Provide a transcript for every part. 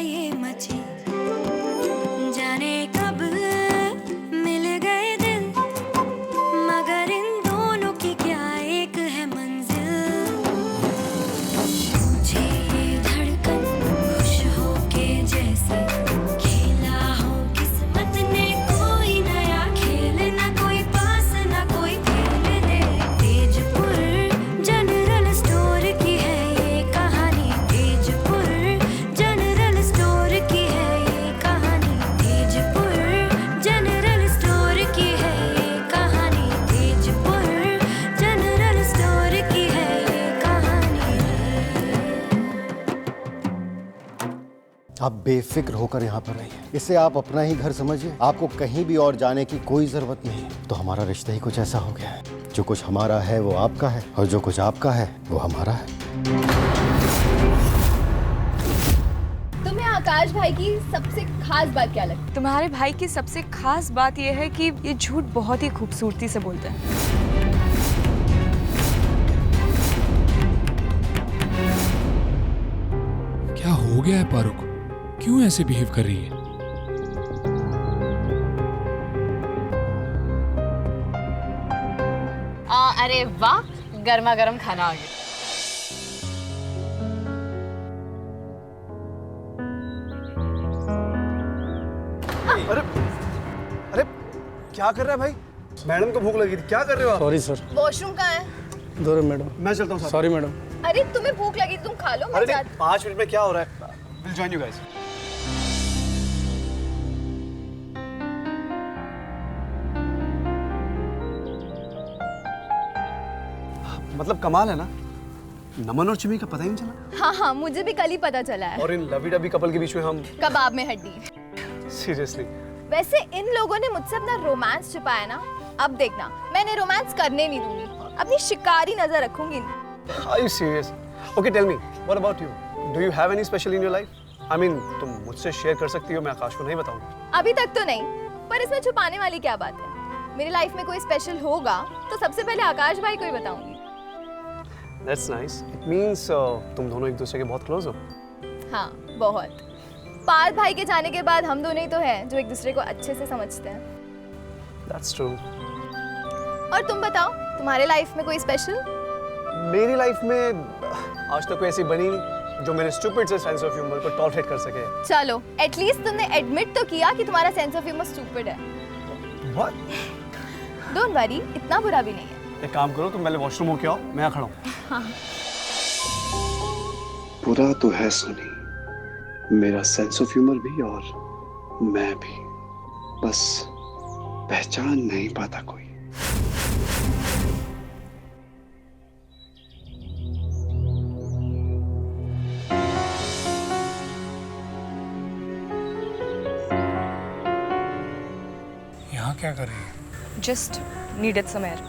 है ये मची, जाने कब मिल गए दिल, मगर इन दोनों की क्या एक है मंजिल। मुझे ये धड़कन खुश होके जैसे खेला हो किस्मत ने कोई नया खेल, ना कोई पास ना कोई खेल दे। तेजपुर जनरल स्टोर की है ये कहानी, तेजपुर जनरल स्टोर की है ये कहानी, तेजपुर जनरल स्टोर की है ये कहानी, तेजपुर जनरल स्टोर की है ये कहानी। आप बेफिक्र होकर यहाँ पर रहिए, इसे आप अपना ही घर समझिए। आपको कहीं भी और जाने की कोई जरूरत नहीं। तो हमारा रिश्ता ही कुछ ऐसा हो गया है, जो कुछ हमारा है वो आपका है, और जो कुछ आपका है वो हमारा है। तुम्हें आकाश भाई की सबसे खास बात क्या लगती है? तुम्हारे भाई की सबसे खास बात यह है कि ये झूठ बहुत ही खूबसूरती से बोलते हैं। क्या हो गया है पारुक, क्यों ऐसे बिहेव कर रही है? अरे वाह, गर्मा गर्म खाना आ गया। अरे अरे क्या कर रहा है भाई? मैडम को भूख लगी थी, क्या कर रहे हो आप? Sorry sir. वॉशरूम कहाँ है? दो मैडम। मैं चलता हूँ। Sorry madam. अरे तुम्हें भूख लगी तुम खा लो, मैं अरे जाती नहीं, 5 मिनट में क्या हो रहा है? Will join you guys. मतलब कमाल है ना, नमन और चिमी का पता ही नहीं चला। हाँ हाँ, मुझे भी कल ही पता चला है। और इन लवी डबी कपल के बीच में हम कबाब में हड्डी। सीरियसली। वैसे इन लोगों ने मुझसे अपना रोमांस छिपाया ना, अब देखना मैं रोमांस करने नहीं दूंगी, अपनी शिकारी नजर रखूंगी। Are you serious? Okay tell me, what about you? Do you have any special in your life? I mean तुम मुझसे शेयर कर सकती हो, मैं आकाश को नहीं बताऊंगा। अभी तक तो नहीं, पर इसमें छुपाने वाली क्या बात है? मेरी लाइफ में कोई स्पेशल होगा तो सबसे पहले आकाश भाई को ही बताऊंगी। That's nice. It means तुम दोनों एक दूसरे के बहुत क्लोज हो। हाँ बहुत। पार्थ भाई के जाने के बाद हम दोनों ही तो हैं जो एक दूसरे को अच्छे से समझते हैं। That's true. और तुम बताओ, तुम्हारे लाइफ में कोई स्पेशल? मेरी लाइफ में आज तक कोई ऐसी बनी नहीं जो मेरे स्टूपिड से सेंस ऑफ ह्यूमर को टॉलरेट कर सके। चलो एटलीस्ट तुमने एडमिट तो किया कि तुम्हारा सेंस ऑफ ह्यूमर स्टूपिड है। What? डोंट वरी, इतना बुरा भी नहीं है। एक काम करो, तुम पहले वॉशरूम होके आओ, मैं यहाँ खड़ा हूँ। हाँ। बुरा तो है सुनी, मेरा सेंस ऑफ ह्यूमर भी और मैं भी, बस पहचान नहीं पाता कोई। यहाँ क्या कर रही है? Just needed some air.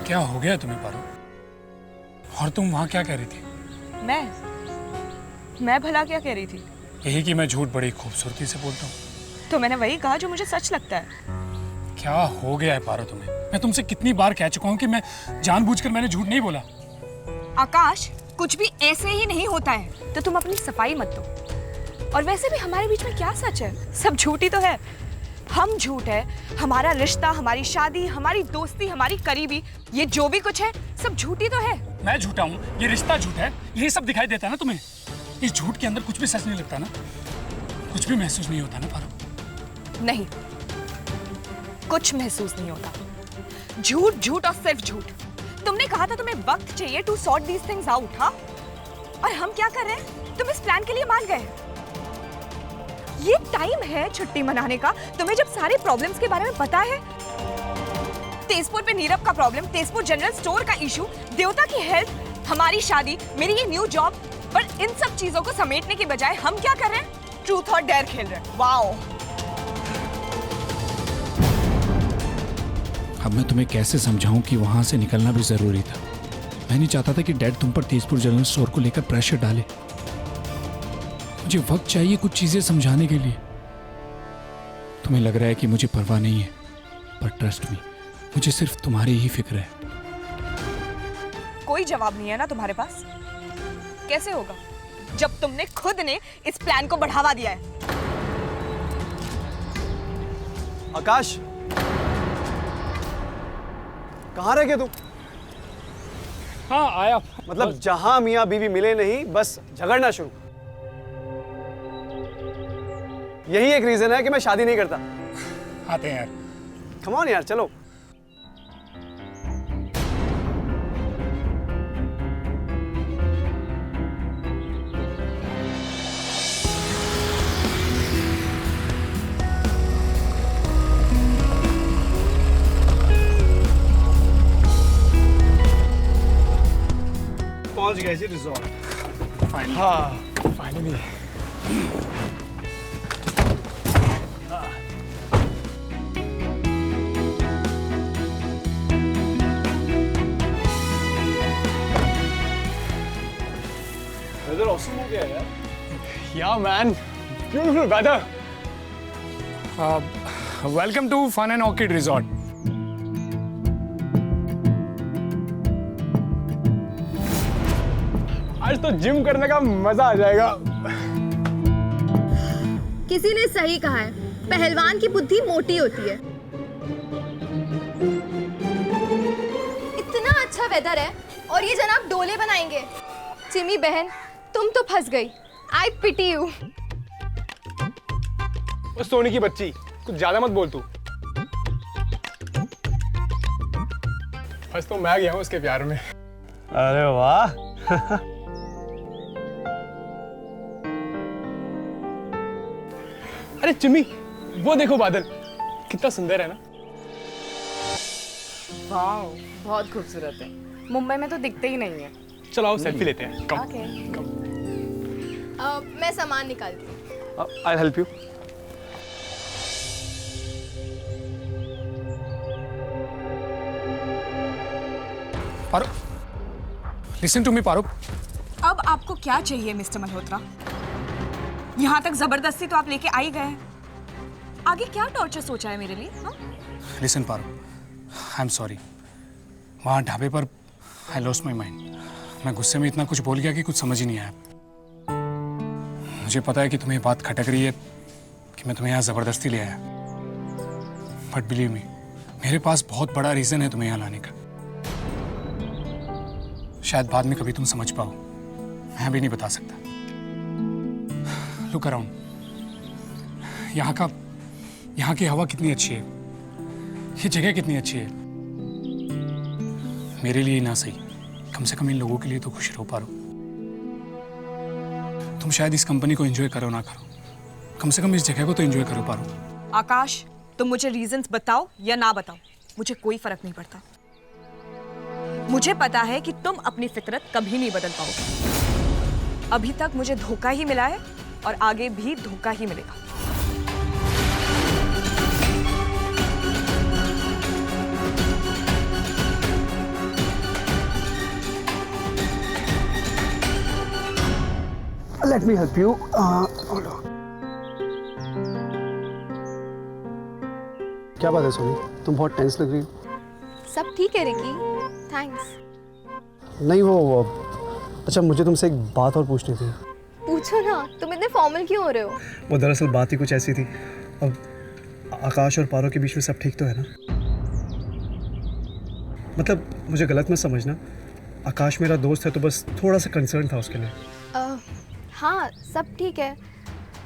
क्या हो गया तुम्हें पारो? और तुम वहाँ क्या कह रही थी? मैं भला क्या कह रही थी? यही कि मैं झूठ बड़ी खूबसूरती से बोलता हूँ। तो मैंने वही कहा जो मुझे सच लगता है। क्या हो गया है पारो तुम्हें? मैं तुमसे कितनी बार कह चुका हूँ कि मैं जानबूझकर मैंने झूठ नहीं बोला। आकाश, कुछ भी ऐसे ही नहीं होता है, तो तुम अपनी सफाई मत दो। और वैसे भी हमारे बीच में क्या सच है? सब झूठ ही तो है। हम झूठ है, हमारा रिश्ता, हमारी शादी, हमारी दोस्ती, हमारी करीबी, ये जो भी कुछ है सब झूठ ही तो है। मैं झूठा हूँ, ये रिश्ता झूठ है, ये सब दिखाई देता है ना तुम्हें? इस झूठ के अंदर कुछ भी सच नहीं लगता ना, कुछ भी महसूस नहीं होता ना पारो? नहीं, कुछ महसूस नहीं होता। झूठ झूठ और सिर्फ झूठ। तुमने कहा था तुम्हें वक्त चाहिए to sort these things out, हाँ? और हम क्या कर रहे हैं? तुम इस प्लान के लिए मान गए। ये टाइम है छुट्टी मनाने का। तुम्हें जब सारे प्रॉब्लम्स के बारे में पता है, तेजपुर पे नीरव का प्रॉब्लम, तेजपुर जनरल स्टोर का इशू, देवता की हेल्थ, हमारी शादी, मेरी ये न्यू जॉब, पर इन सब चीजों को समेटने की बजाय हम क्या कर रहे हैं? ट्रूथ और डेयर खेल रहे हैं। वाओ! अब मैं तुम्हें कैसे समझाऊं कि वहां से निकलना भी जरूरी था। मैं नहीं चाहता था कि डैड तुम पर तेजपुर जनरल स्टोर को लेकर प्रेशर डाले। मुझे वक्त चाहिए कुछ चीजें समझाने के लिए। तुम्हें लग रहा है कि मुझे परवाह नहीं है, पर ट्रस्ट मी, मुझे सिर्फ तुम्हारी ही फिक्र है। कोई जवाब नहीं है ना तुम्हारे पास? कैसे होगा? जब तुमने खुद ने इस प्लान को बढ़ावा दिया है। आकाश, कहाँ रह गए तुम? हाँ आया। मतलब जहां मियाँ बीवी मिले नहीं, बस झगड़ना शुरू। यही एक रीजन है कि मैं शादी नहीं करता। आते हैं यार। कम ऑन यार, चलो। पहुंच गए जी रिजॉर्ट। फाइनली। हाँ फाइनली। वेदर ऑसम हो गया यार। Yeah, man. Beautiful weather. Welcome to Fun and Orchid resort. आज तो जिम करने का मजा आ जाएगा। किसी ने सही कहा है, पहलवान की बुद्धि मोटी होती है। इतना अच्छा वेदर है और ये जनाब डोले बनाएंगे। चिमी बहन, तुम तो फंस गई। आई पिटी यू। वो सोनी की बच्ची, कुछ ज्यादा मत बोल तू। फंस तो मैं गया हूँ उसके प्यार में। अरे वाह। अरे चिमी, वो देखो बादल, कितना सुंदर है ना। वाह, बहुत खूबसूरत है। मुंबई में तो दिखते ही नहीं है। चलो आओ सेल्फी लेते हैं। कम। ओके। मैं सामान निकालती हूँ। I'll help you. Paruk, listen to me Paruk. अब आपको क्या चाहिए मिस्टर मल्होत्रा? यहाँ तक जबरदस्ती तो आप लेके आ ही गए हैं। आगे क्या टॉर्चर सोचा है मेरे लिए? हाँ? Listen Paruk, I am sorry. वहाँ ढाबे पर आई लॉस्ट माई माइंड। मैं गुस्से में इतना कुछ बोल गया कि कुछ समझ ही नहीं आया। मुझे पता है कि तुम्हें बात खटक रही है कि मैं तुम्हें यहाँ जबरदस्ती ले आया, बट बिलीव मी, मेरे पास बहुत बड़ा रीजन है तुम्हें यहाँ लाने का। शायद बाद में कभी तुम समझ पाओ, मैं भी नहीं बता सकता। लुक अराउंड, यहाँ की हवा कितनी अच्छी है, ये जगह कितनी अच्छी है। मेरे लिए ना सही, कम से कम इन लोगों के लिए तो खुश रहो पारो। तुम शायद इस कंपनी को एंजॉय करो ना करो, कम से कम इस जगह को तो एंजॉय करो पारो। आकाश, तुम मुझे रीजंस बताओ या ना बताओ, मुझे कोई फर्क नहीं पड़ता। मुझे पता है कि तुम अपनी फितरत कभी नहीं बदल पाओगे। अभी तक मुझे धोखा ही मिला है और आगे भी धोखा ही मिलेगा। Let me help you. Hold on. क्या बात है सोनी, तुम बहुत टेंस लग रही हो। सब ठीक है रिकी, थैंक्स। नहीं वो अच्छा, मुझे तुमसे एक बात और पूछनी थी। पूछो ना, तुम इतने फॉर्मल क्यों हो रहे हो? वो दरअसल बात ही कुछ ऐसी थी। अब आकाश और पारो के बीच में सब ठीक तो है ना? मतलब मुझे गलत मत समझना, आकाश मेरा दोस्त है तो बस थोड़ा सा कंसर्न था उसके लिए। हाँ सब ठीक है,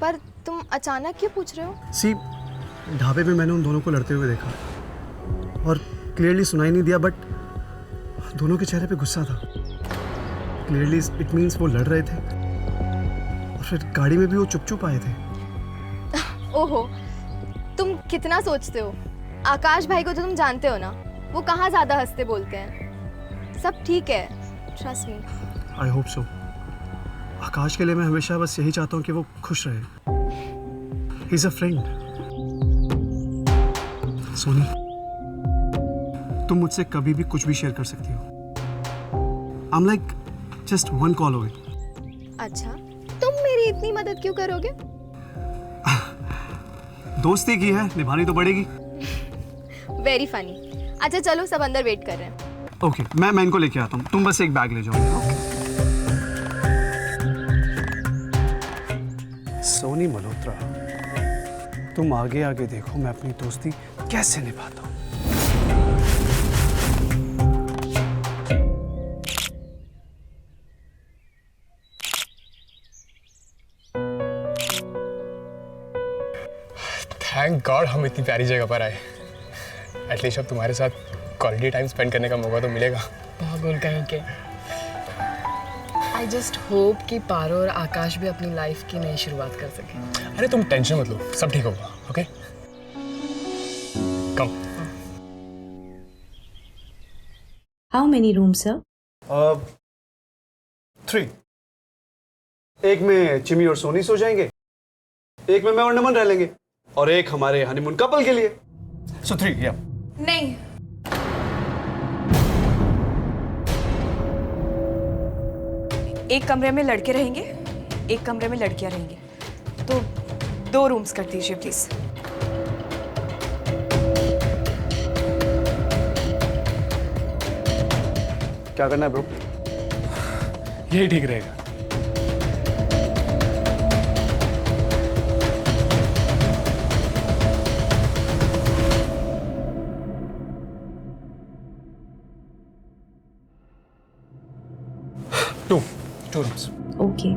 पर तुम अचानक क्यों पूछ रहे हो? सी, ढाबे में मैंने उन दोनों को लड़ते हुए देखा और क्लियरली सुनाई नहीं दिया, बट दोनों के चेहरे पे गुस्सा था। क्लियरली इट मीन्स वो लड़ रहे थे और फिर गाड़ी में भी वो चुप आए थे। ओहो, तुम कितना सोचते हो। आकाश भाई को तो तुम जानते हो ना, वो कहाँ ज्यादा हंसते बोलते हैं। सब ठीक है, trust me. I hope so. आकाश के लिए मैं हमेशा बस यही चाहता हूँ कि वो खुश रहे। He is a friend. Soni, तुम मुझसे कभी भी कुछ भी शेयर कर सकती हो। I am like just one call away. अच्छा, तुम मेरी इतनी मदद क्यों करोगे? दोस्ती की है, निभानी तो पड़ेगी। Very funny. अच्छा चलो, सब अंदर वेट कर रहे हैं। ओके, मैं इनको लेके आता हूँ, तुम बस एक बैग ले जाओ। सोनी मल्होत्रा, तुम आगे आगे देखो मैं अपनी दोस्ती कैसे निभाता हूँ। थैंक गॉड हम इतनी प्यारी जगह पर आए। एटलीस्ट अब तुम्हारे साथ क्वालिटी टाइम स्पेंड करने का मौका तो मिलेगा। पागल कहीं के। आई जस्ट होप कि पारो और आकाश भी अपनी लाइफ की नई शुरुआत कर सकें। अरे तुम टेंशन मत लो, सब ठीक होगा। Okay come. How many rooms, sir? 3। एक में चिमी और सोनी सो जाएंगे, एक में मैं और नमन रह लेंगे, और एक हमारे हनीमून कपल के लिए। सो 3, या। नहीं, एक कमरे में लड़के रहेंगे, एक कमरे में लड़कियां रहेंगी, तो 2 रूम्स कर दीजिए प्लीज। क्या करना है ब्रो? यही ठीक रहेगा। To rooms. Okay.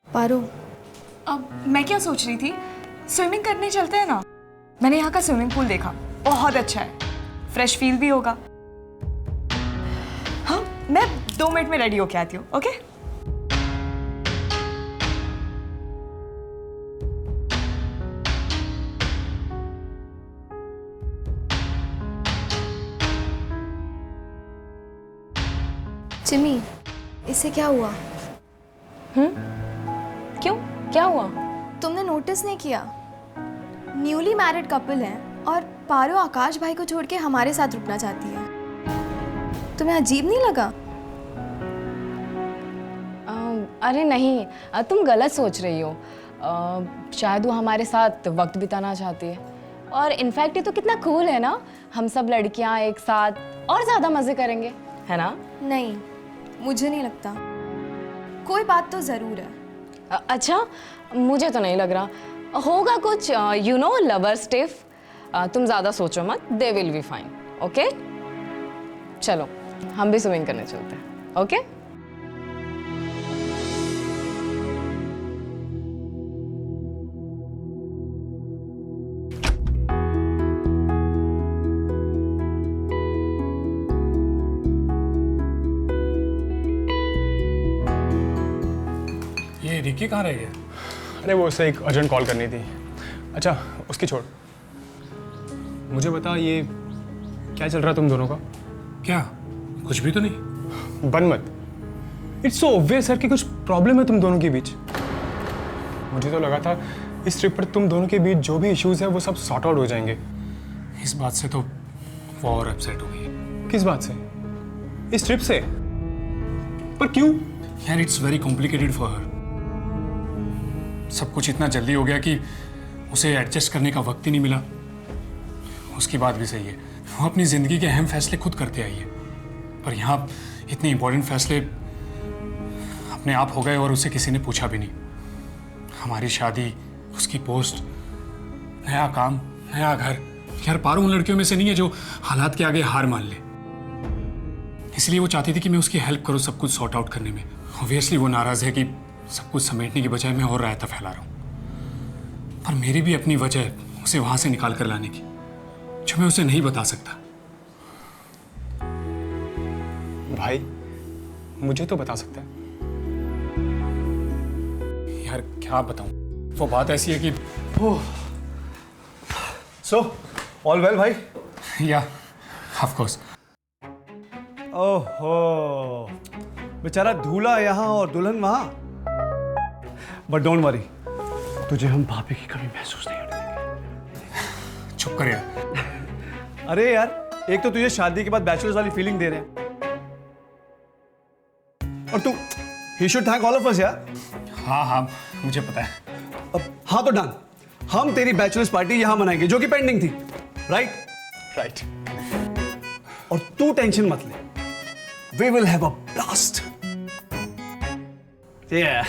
पारो, अब मैं क्या सोच रही थी, स्विमिंग करने चलते हैं ना। मैंने यहाँ का स्विमिंग पूल देखा, बहुत अच्छा है, फ्रेश फील भी होगा। हाँ, मैं 2 मिनट में रेडी होके आती हूँ। ओके? चिमी, इससे क्या हुआ? क्यों? क्या हुआ? तुमने नोटिस नहीं किया? न्यूली मैरिड कपल हैं और पारो आकाश भाई को छोड़ के हमारे साथ रुकना चाहती है। तुम्हें अजीब नहीं लगा? अरे नहीं, तुम गलत सोच रही हो। शायद वो हमारे साथ वक्त बिताना चाहती है। और इनफैक्ट ये तो कितना कूल है ना, हम सब लड़कियां एक साथ और ज़्यादा मज़े करेंगे, है ना? नहीं, मुझे नहीं लगता। कोई बात तो ज़रूर है। अच्छा, मुझे तो नहीं लग रहा। होगा कुछ, यू नो, लवर स्टिफ। तुम ज़्यादा सोचो मत, they will be fine. Okay, चलो हम भी स्विमिंग करने चलते हैं। ओके? ये रिकी कहाँ रह गया? अरे वो उसे एक अर्जेंट कॉल करनी थी। अच्छा उसकी छोड़, मुझे बता ये क्या चल रहा है तुम दोनों का? क्या? कुछ भी तो नहीं। बन मत, इट्स सो ऑब्वियस सर कि कुछ प्रॉब्लम है तुम दोनों के बीच। मुझे तो लगा था इस ट्रिप पर तुम दोनों के बीच जो भी इश्यूज है वो सब सॉर्ट आउट हो जाएंगे। इस बात से तो वो और अपसेट हो गई है। किस बात से? इस ट्रिप से? पर क्यों? यार it's very complicated for her. सब कुछ इतना जल्दी हो गया कि उसे एडजस्ट करने का वक्त ही नहीं मिला। उसकी बात भी सही है, वो अपनी ज़िंदगी के अहम फैसले खुद करते आई है, पर यहाँ इतने इंपॉर्टेंट फैसले अपने आप हो गए और उसे किसी ने पूछा भी नहीं। हमारी शादी, उसकी पोस्ट, नया काम, नया घर। यार पारो उन लड़कियों में से नहीं है जो हालात के आगे हार मान ले। इसलिए वो चाहती थी कि मैं उसकी हेल्प करूँ सब कुछ सॉर्ट आउट करने में। ऑब्वियसली वो नाराज़ है कि सब कुछ समेटने की बजाय मैं और रायता फैला रहा हूँ, पर मेरी भी अपनी वजह है उसे वहाँ से निकाल कर लाने की, जो मैं उसे नहीं बता सकता। भाई मुझे तो बता सकता है। यार क्या बताऊँ, वो बात ऐसी है कि सो ऑल वेल भाई? या ऑफ कोर्स। ओहो, बेचारा दूल्हा यहाँ और दुल्हन वहाँ। बट डोंट वरी, तुझे हम भाभी की कमी महसूस नहीं होने देंगे। चुप कर यार। अरे यार, एक तो तुझे शादी के बाद बैचलर्स वाली फीलिंग दे रहे हैं, और तू he should thank all of us यार। हाँ हाँ मुझे पता है। अब हाँ तो डन, हम तेरी बैचलर्स पार्टी यहां मनाएंगे जो कि पेंडिंग थी, राइट? राइट। और तू टेंशन मत ले, we will have a blast. Yeah.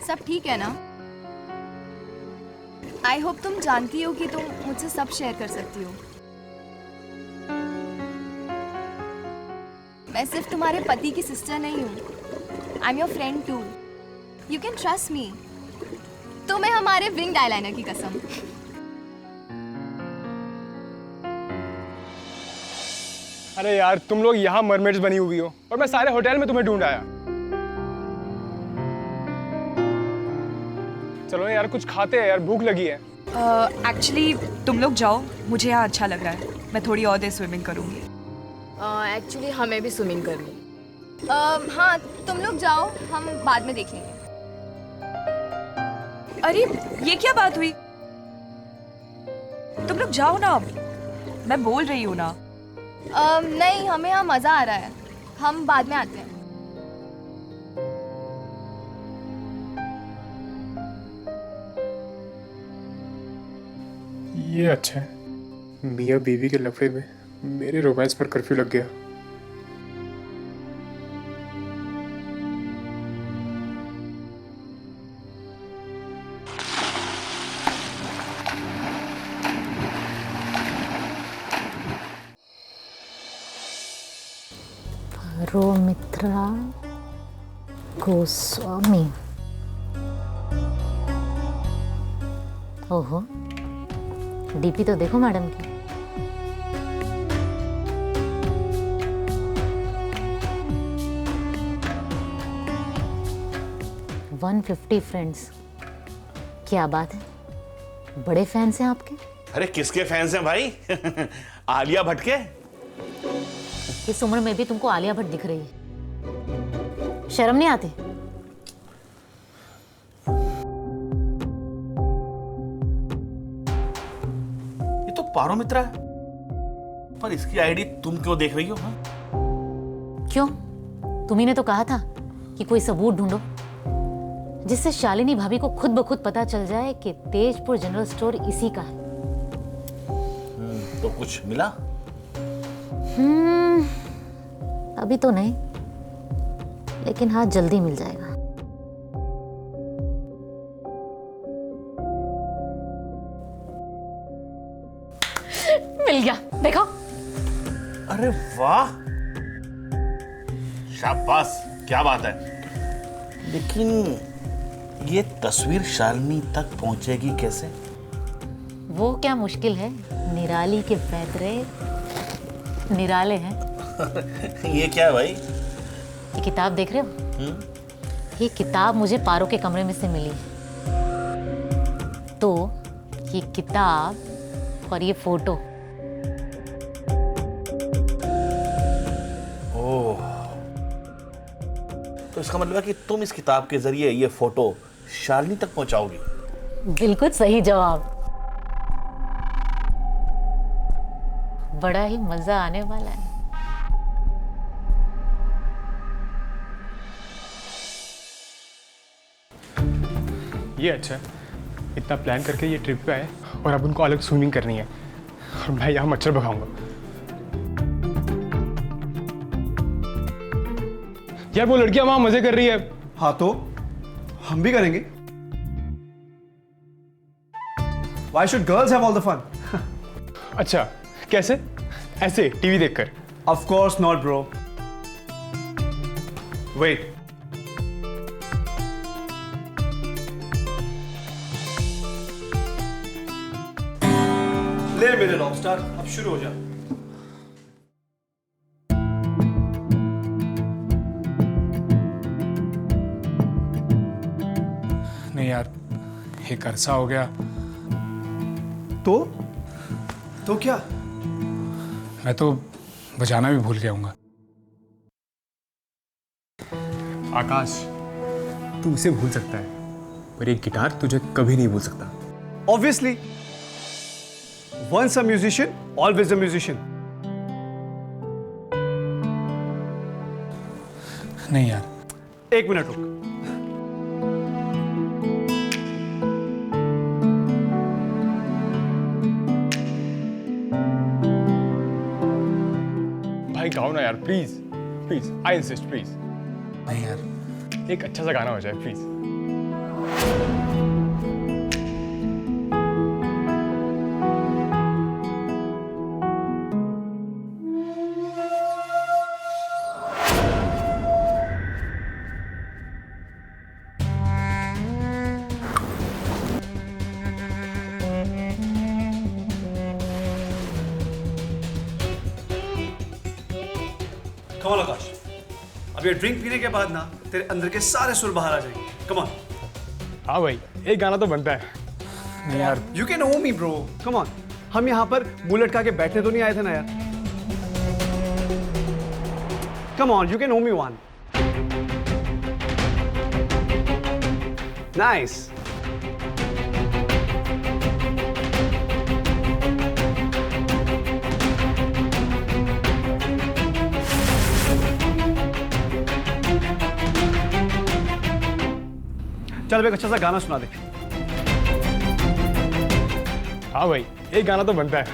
सब ठीक है ना? आई होप तुम जानती हो कि तुम मुझसे सब शेयर कर सकती हो। मैं सिर्फ तुम्हारे पति की सिस्टर नहीं हूँ, I am your friend too. You can trust me. तुम्हें हमारे विंग आईलाइनर की कसम। अरे यार तुम लोग यहाँ मरमेड्स बनी हुई हो और मैं सारे होटल में तुम्हें ढूंढ आया। चलो यार कुछ खाते हैं यार, भूख लगी है। एक्चुअली तुम लोग जाओ, मुझे यहाँ अच्छा लग रहा है। मैं थोड़ी और देर स्विमिंग करूँगी। एक्चुअली हमें भी स्विमिंग करनी। हाँ तुम लोग जाओ, हम बाद में देखेंगे। अरे ये क्या बात हुई? तुम लोग जाओ ना, मैं बोल रही हूँ ना। नहीं, हमें यहाँ मज़ा आ रहा है, हम बाद में आते हैं। ये अच्छा है, मियाँ बीवी के लफड़े में मेरे रोमांस पर कर्फ्यू लग गया। रोमित्रा गोस्वामी। ओहो, डीपी तो देखो मैडम की। $150 फ्रेंड्स, क्या बात है, बड़े फैंस हैं आपके। अरे किसके फैंस हैं भाई? आलिया भट्ट के। इस उम्र में भी तुमको आलिया भट्ट दिख रही है, शर्म नहीं आती? ये तो पारो मित्रा है, पर इसकी आईडी तुम क्यों देख रही हो? हाँ? क्यों? तुम्ही ने तो कहा था कि कोई सबूत ढूंढो जिससे शालिनी भाभी को खुद ब खुद पता चल जाए कि तेजपुर जनरल स्टोर इसी का है। तो कुछ मिला? अभी तो नहीं, लेकिन हाँ जल्दी मिल जाएगा। मिल गया, देखो। अरे वाह, शाबाश, क्या बात है। लेकिन ये तस्वीर शालिनी तक पहुंचेगी कैसे? वो क्या मुश्किल है, निराली के पैतरे निराले हैं। ये क्या है भाई? ये किताब देख रहे हो? ये किताब मुझे पारो के कमरे में से मिली। तो ये किताब और ये फोटो। ओह, तो इसका मतलब है कि तुम इस किताब के जरिए ये फोटो शालिनी तक पहुंचाओगी? बिल्कुल सही जवाब। बड़ा ही मजा आने वाला है। ये अच्छा है, इतना प्लान करके ये ट्रिप पे आए और अब उनको अलग स्विमिंग करनी है और मैं यहाँ मच्छर भगाऊंगा। यार वो लड़कियां वहां मजे कर रही है। हाँ तो हम भी करेंगे। Why should girls have all the fun? अच्छा, कैसे? ऐसे टीवी देखकर? Of course not, bro. Wait. ले मेरे रॉकस्टार, अब शुरू हो जा। नहीं यार, एक अरसा हो गया। तो क्या? मैं तो बजाना भी भूल गया हूँगा। आकाश, तू उसे भूल सकता है, पर एक गिटार तुझे कभी नहीं भूल सकता। Obviously, once a musician, always a musician. नहीं यार, 1 मिनट रुक। भाई गाओ ना यार, please please, I insist, please. नहीं यार, एक अच्छा सा गाना हो जाए प्लीज। Come on, आकाश। अब ये ड्रिंक पीने के बाद ना तेरे अंदर के सारे सुर बाहर आ जाएंगे। Come on। हाँ भाई, एक गाना तो बनता है। नहीं यार, You can owe me, bro. Come on। हम यहाँ पर मुंह लटका के बैठने तो नहीं आए थे ना यार। Come on, you can owe me one. Nice. चल एक अच्छा सा गाना सुना दे। हाँ भाई, एक गाना तो बनता है।